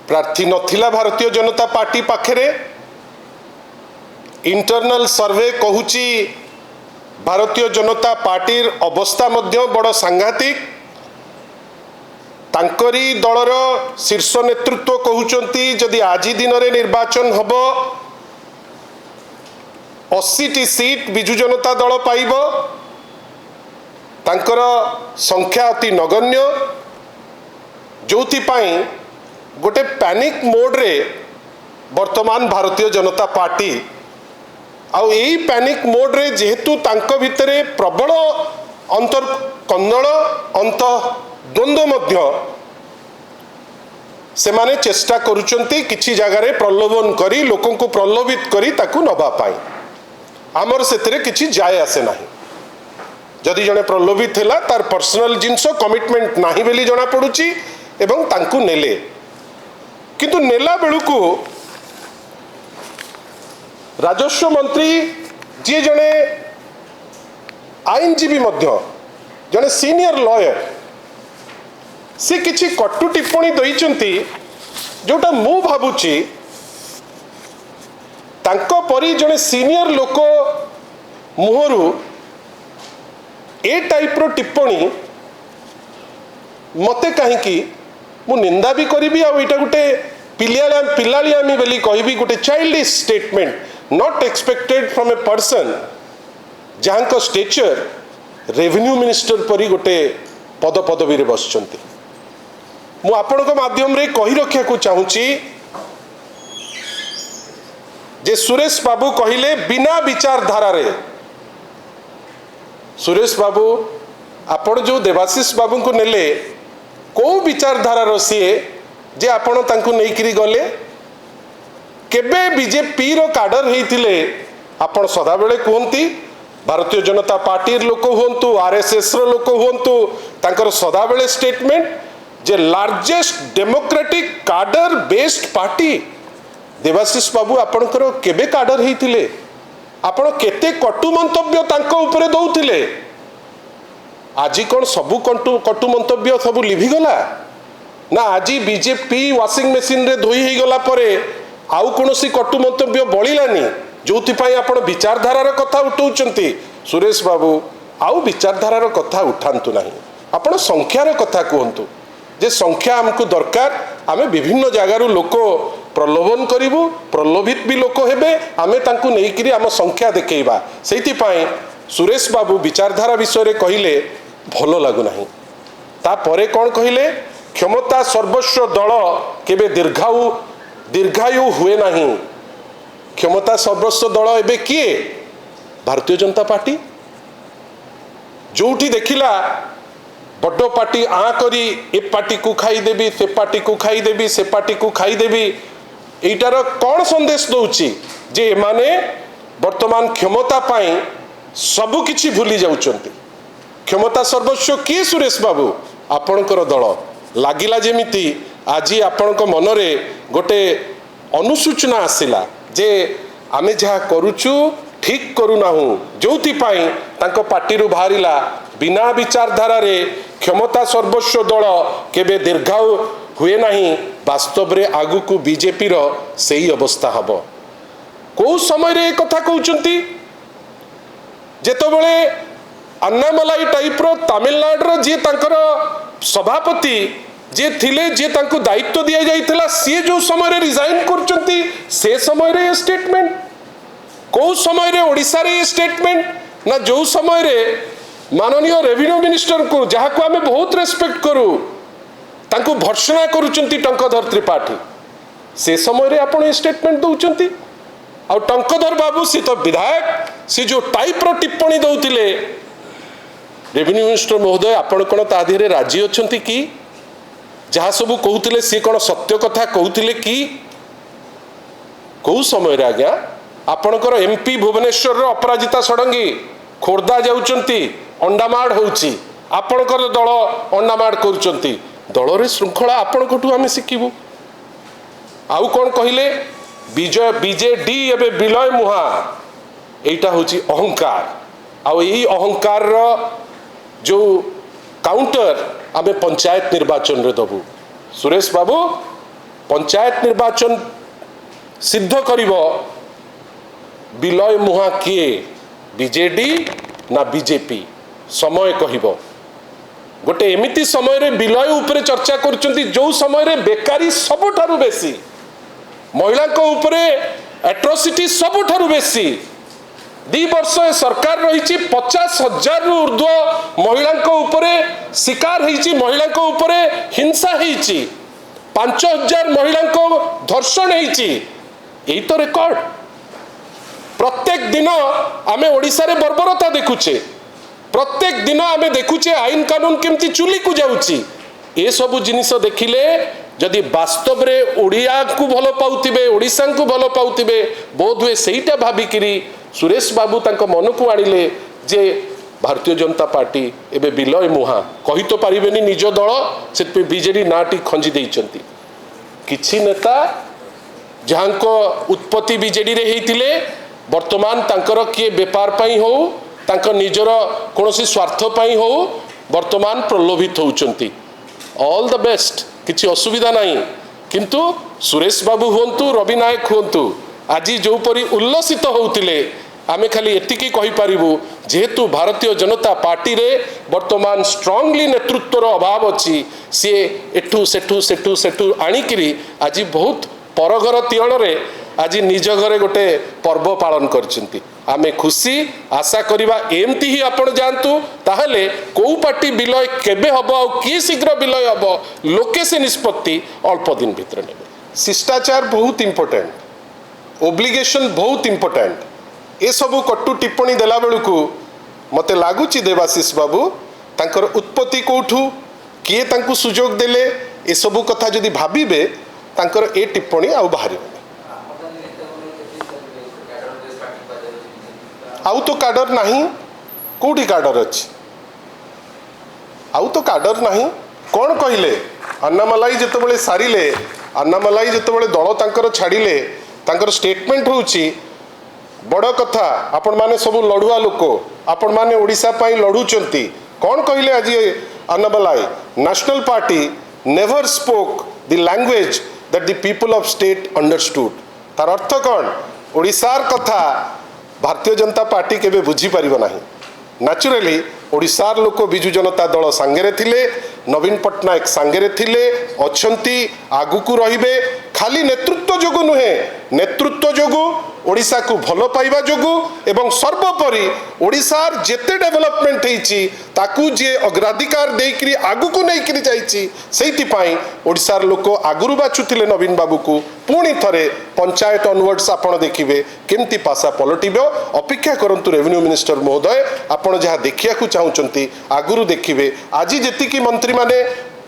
प्रार्थी नथिला भारतीय जनता पार्टी पाखरे इंटरनल सर्वे कहूची भारतीय जनता पार्टी अवस्था मध्य बड़ सांघातिक तांकरी दलर शीर्ष नेतृत्व कहउचंती जदि आज दिन में निर्वाचन हब 80टी सीट बिजु जनता दल पाइब तांकर संख्या अति नगण्य जोथि पाई गोटे पैनिक मोड रे वर्तमान भारतीय जनता पार्टी आउ यही पैनिक मोड रे जेहेतु तांको भितरे प्रबल अंतर कंदल अंत द्वंद्व मध्य से माने चेष्टा करुचंती किछि जगार प्रलोभन करी लोकों को प्रलोभित करी ताकू नबा पाई आमर सेतरे किछि जाय आसे नाही जदि जने प्रलोभित हैला तार पर्सनल जिंस कमिटमेंट नाही बेली जणा पडुची एवं तांकू नेले किंतु नेला बेलुकू राजस्व मंत्री जी जने आईनजीवी मध्य जने सीनियर लॉयर से किछि कटु टिप्पणी दैचंती जोटा मु भाबुची तांको परी जने सीनियर लोक मुहरु ए टाइप रो टिप्पणी मते कहीं मु निंदा भी करी आ एटा गोटे पिलालियामी बेली कहबी गोटे childish statement not expected from a person जहां को स्टेचर रेवेन्यू मिनिस्टर परी गोटे पद पदवी रे बसचंती मु आपण को माध्यम रे कही रखिया को चाहूची जे सुरेश बाबू कहिले बिना विचारधारा रे सुरेश बाबू आपण जो देवाशीष बाबू को नेले को विचारधारा रसीए जे आपण तांकु नेइकरी गले केबे बीजेपी रो काडर हेइथिले आपण सदा बेले कहंती भारतीय जनता पार्टी लोक हुंतु आरएसएस रो लोक हुंतु तांकर सदा बेले स्टेटमेंट जे largest democratic cadre based party Debashish Babu आपणकर केबे काडर हेइथिले आपण केते कटु मंतव्य तांको ऊपर दउथिले आज कौन सबू कटु मंतव्य सब लिभिगला ना आज बीजेपी वाशिंग मेसीन रे धोई ही गला परे आउ कोनोसी कटु मंतव्य बळिलानी जोथिपाई आपण विचारधारार कथा उठाउचंती सुरेश बाबू आउ विचारधारार कथा उठांतु नाही आपण संख्यार कथा कहंतु जे संख्या हमकु दरकार आमे विभिन्न जगारू लोक प्रलोभन करिवु प्रलोभित भी लोक हेबे आमे तांकु नेइकरी आम संख्या देखेइबा सेइतिपाई सुरेश बाबू विचारधारा विषय रे कहिले भलो लागु नाही तापरे कौन कहिले क्षमता सर्वस्व दल केबे दीर्घायु हुए नहीं क्षमता सर्वस्व दल एबे किए भारतीय जनता पार्टी जोठी देखिला बड़ पार्टी आ करी ए पार्टी को खाईदेवी से पार्टी को खाईदेवी से पार्टी को खाईदेवी एटार कौन संदेश दौची जे माने वर्तमान क्षमता पाई सबु किछि भूली जाउचंती क्षमता सर्वस्व किए सुरेश बाबू आपणकर दल लागिला जेमिति आज आपणक मनरे गोटे अनुसूचना आसिला जे आमे जहा करूचु ठीक करूनाहु जोथि पाई तांको पार्टी रु बाहरिला बिना विचारधारा रे क्षमता सर्वस्व दल केबे दीर्घायु हुए नहीं वास्तव रे आगु को बीजेपी रो सही अवस्था हबो को समय रे कथा कहउचंती जेतबेले अन्नामलाई टाइप रो तमिलनाडु जे तांकर सभापति जे थिले जे तांको दायित्व दिया जाइथिला सी जो समय रे रिजाइन करचंती से समय रे स्टेटमेंट को समय रे ओडिसा रे स्टेटमेंट ना जो समय रे माननीय रेवेन्यू मिनिस्टर को जहा को हमें बहुत रेस्पेक्ट करू तांको भर्सना करूचंती टंकधर त्रिपाठी से समय रे आपण स्टेटमेंट दउचंती आ टंकधर बाबू सी तो विधायक सी जो टाइप रो टिप्पणी दउतिले रेवेन्यू मिनिस्टर महोदय आपण कोन ता धीरे राजी अछंती कि जहा सबू कहउतिले सी कोन सत्य कथा कहउतिले कि को समय रे आज्ञा आपणकर एमपी भुवनेश्वर रो अपराजिता षडंगी खोर्धा जाउचंती अंडामाड होउची आपणकर दल अंडामाड करूचंती दल रे श्रृंखला आपणकठू आमे शिखिबू आउ कोन कहिले विजय बीजेडी एबे विलय मुहा एटा होची अहंकार आउ यही अहंकार रो जो काउंटर आमे पंचायत निर्वाचन रे दबू सुरेश बाबू पंचायत निर्वाचन सिद्ध करिब विलय मुहा किए बीजेडी ना बीजेपी समय कहिब। गोटे एमिति समय रे विलय उपरे चर्चा करुचंती जो समय रे बेकारी सबुठारु बेसी, महिला को उपरे एट्रोसिटी सबुठारु बेसी। 2 वर्ष सरकार रही 50,000 रु ऊर्ध्व महिला उपरे शिकार होईची, महिला उपरे हिंसा होईची, 5,000 महिला धर्षण होईची। यही तो रेकर्ड। प्रत्येक दिन आमे ओडिशा रे बर्बरता देखुचे, प्रत्येक दिन आमे देखुचे आईन कानून केमती चुली को जाउची। ए सब जिनिस देखिले जदि वास्तव रे ओडिया को भल पाउथिबे, ओडिशा को भल पाउथिबे, बोध हुए सेईटा भाबिकिरी सुरेश बाबू तांको मन को आनिले जे भारतीय जनता पार्टी एबे विलय मुहा कही तो पारिबेनी निज दल से बीजेडी नाटी खंजी देइचंती। किछि नेता जहांको उत्पत्ति बीजेडी रे हेइतिले वर्तमान तांकर किए व्यापार पाई हो, तांको निजर कोनोसी स्वार्थ पाई हो, वर्तमान प्रलोभित होउचंती। ऑल द बेस्ट, किछि असुविधा नहीं। किंतु सुरेश बाबू हुंतु, रवि नायक हुंतु आज जो परी उल्लसित होउतिले आमे खाली एतिकी कहि पारिबु जेहेतु भारतीय जनता पार्टी रे वर्तमान स्ट्रांगली नेतृत्वर अभाव अछि, सी एठू सेठू सेठू सेठू आनिकिरी आज बहुत परघर तियण रे आज निज घरे गोटे पर्व पालन करछंती। आमे खुशी आशा करिबा एमती ही आपण जानतु ताहले को पार्टी विलय केबे हबो आ की शीघ्र विलय हबो लोके से निष्पत्ति अल्प दिन भितर नेबे। शिष्टाचार बहुत इंपोर्टेंट, ओब्लिगेशन बहुत इंपोर्टेंट। ए सबू कटु टिप्पणी देला बेलू मते लगुच देवाशीष बाबू तांकर उत्पत्ति कौठू किए तांकु सुजोग देले ए सबू कथा जदि भाबिबे तांकर ए टिप्पणी आउ बाहर आउ तो काडर नहीं। कोठी काडर अछि? आउ तो काडर नहीं। कौन कहले अन्नामलाई जेतेबेले सारिले, अन्नामलाई जेतेबेले दल तांकर छाड़िले, तांकर स्टेटमेंट होउची बड़ कथा आपण माने सब लड़ुआ लोक, आपण माने ओडिशा पाई लड़ुचंती। कौन कहले आज Annamalai? National party never spoke the language that the people of state understood. तार अर्थ कौन? ओडिशार कथा भारतीय जनता पार्टी केबे बुझी पारिबो नाही। नेचुरली ओडिशार लोक बिजु जनता दल सांगेरे थिले, नवीन पट्टनायक सांगेरे थिले, अछंती, आगु को रहिबे। खाली नेतृत्व जोगु नुहे, नेतृत्व जोगु ओडिशा को भल पाइबा जोगु एवं सर्वोपरि ओडिशार जेते डेवलपमेंट हेची ताकू जे अग्राधिकार देइकरी आगु को नेइकरी जाईची, सेइति पाई ओडिशार लोक आगुरु बाछुथिले नवीन बाबू को। पुणी थरे पंचायत ऑनवर्ड्स आपण देखिबे केमती पासा पलटिबो। अपेक्षा करंतु रेवेन्यू मिनिस्टर महोदय, आपण जहा देखिया को चाहुचंती आगुरु देखिबे। आज जेतिकी मंत्री माने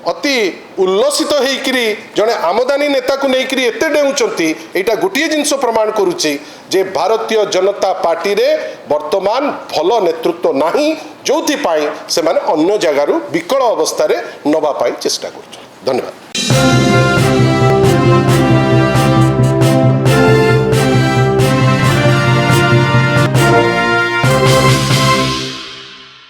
अति उल्लसित होइकरी जने आमदानी नेता को नेइकरी एते डेउचंती, एटा गोटिए जिंस प्रमाण करूची जे भारतीय जनता पार्टी रे वर्तमान भल नेतृत्व नाही, जोथि पाई से माने अन्य जगारु विकल अवस्था रे नबा पाई चेष्टा करूछ। धन्यवाद।